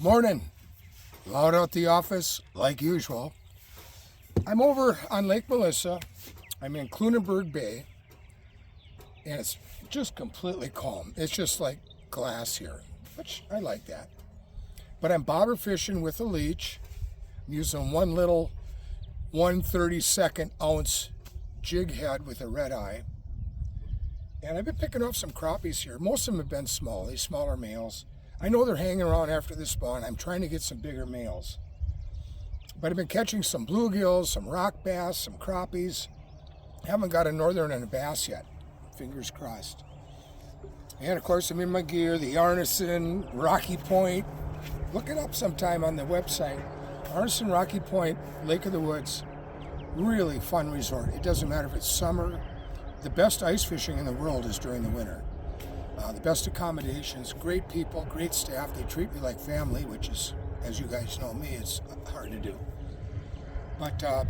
Morning. Loud out the office, like usual. I'm over on Lake Melissa. I'm in Clunenberg Bay, and it's just completely calm. It's just like glass here, which I like that. But I'm bobber fishing with a leech. I'm using one little 1/32 ounce jig head with a red eye. And I've been picking up some crappies here. Most of them have been small, these smaller males. I know they're hanging around after this spawn. I'm trying to get some bigger males. But I've been catching some bluegills, some rock bass, some crappies. Haven't got a northern and a bass yet. Fingers crossed. And of course, I'm in my gear, the Arneson, Rocky Point. Look it up sometime on the website. Arneson, Rocky Point, Lake of the Woods. Really fun resort. It doesn't matter if it's summer. The best ice fishing in the world is during the winter. The best accommodations, great people, great staff. They treat me like family, which is, as you guys know me, it's hard to do. But I'm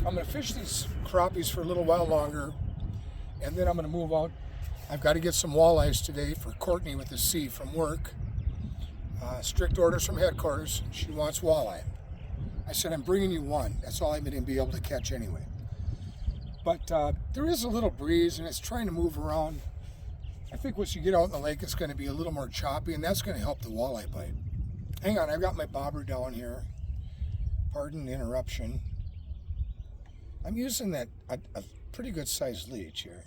going to fish these crappies for a little while longer, and then I'm going to move out. I've got to get some walleyes today for Courtney with the C from work. Strict orders from headquarters. She wants walleye. I said, I'm bringing you one. That's all I'm going to be able to catch anyway. But there is a little breeze, and it's trying to move around. I think once you get out in the lake, it's going to be a little more choppy, and that's going to help the walleye bite. Hang on, I've got my bobber down here. Pardon the interruption. I'm using a pretty good sized leech here.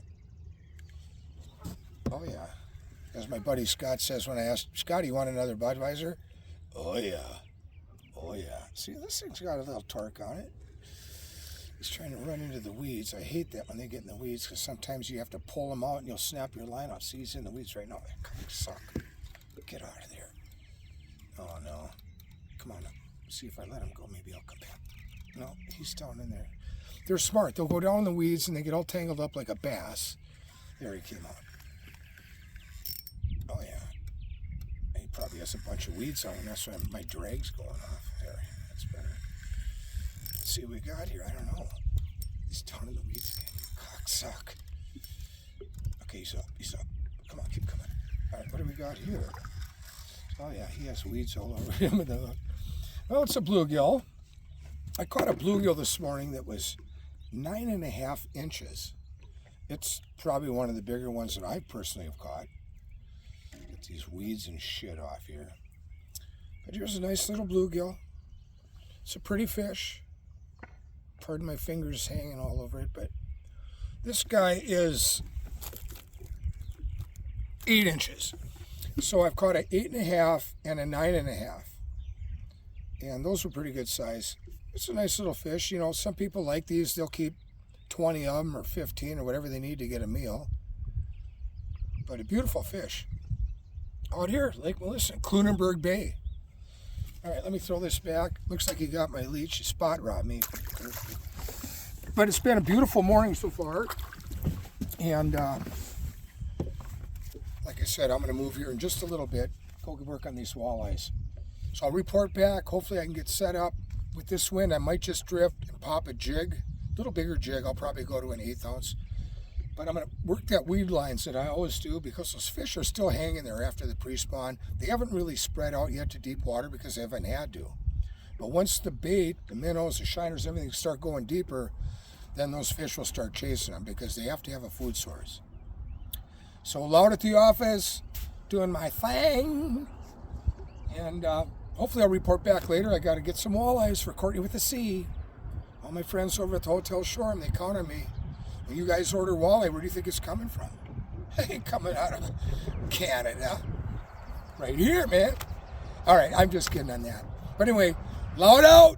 Oh yeah. As my buddy Scott says when I ask, Scott, you want another Budweiser? Oh yeah. Oh yeah. See, this thing's got a little torque on it. He's trying to run into the weeds. I hate that when they get in the weeds because sometimes you have to pull them out and you'll snap your line off. See, he's in the weeds right now. That kind of suck. Get out of there. Oh no. Come on up. See if I let him go, maybe he'll come back. No, he's down in there. They're smart. They'll go down in the weeds and they get all tangled up like a bass. There he came out. Oh yeah. He probably has a bunch of weeds on him. That's why my drag's going off. There, that's better. Let's see what we got here. I don't know. He's down in the weeds again. Cocksuck. Okay, he's up. He's up. Come on, keep coming. All right, what do we got here? Oh yeah, he has weeds all over him. Well, it's a bluegill. I caught a bluegill this morning that was 9.5 inches. It's probably one of the bigger ones that I personally have caught. Get these weeds and shit off here. But here's a nice little bluegill. It's a pretty fish. Pardon my fingers hanging all over it, but this guy is 8 inches. So I've caught an 8.5 and a 9.5. And those were pretty good size. It's a nice little fish. You know, some people like these. They'll keep 20 of them or 15 or whatever they need to get a meal. But a beautiful fish. Out here, Lake Melissa, Clunenberg Bay. All right, let me throw this back. Looks like he got my leech. He spot robbed me. But it's been a beautiful morning so far. And like I said, I'm going to move here in just a little bit. Go work on these walleyes. So I'll report back. Hopefully I can get set up. With this wind, I might just drift and pop a jig. A little bigger jig. I'll probably go to an 1/8 ounce. But I'm going to work that weed lines that I always do because those fish are still hanging there after the pre-spawn. They haven't really spread out yet to deep water because they haven't had to. But once the bait, the minnows, the shiners, everything start going deeper, then those fish will start chasing them because they have to have a food source. So loud at the office, doing my thing. And hopefully I'll report back later. I got to get some walleyes for Courtney with the C. All my friends over at the Hotel Shoreham, they count on me. When you guys order walleye, where do you think it's coming from? It ain't coming out of Canada. Right here, man. All right, I'm just kidding on that. But anyway, loud out.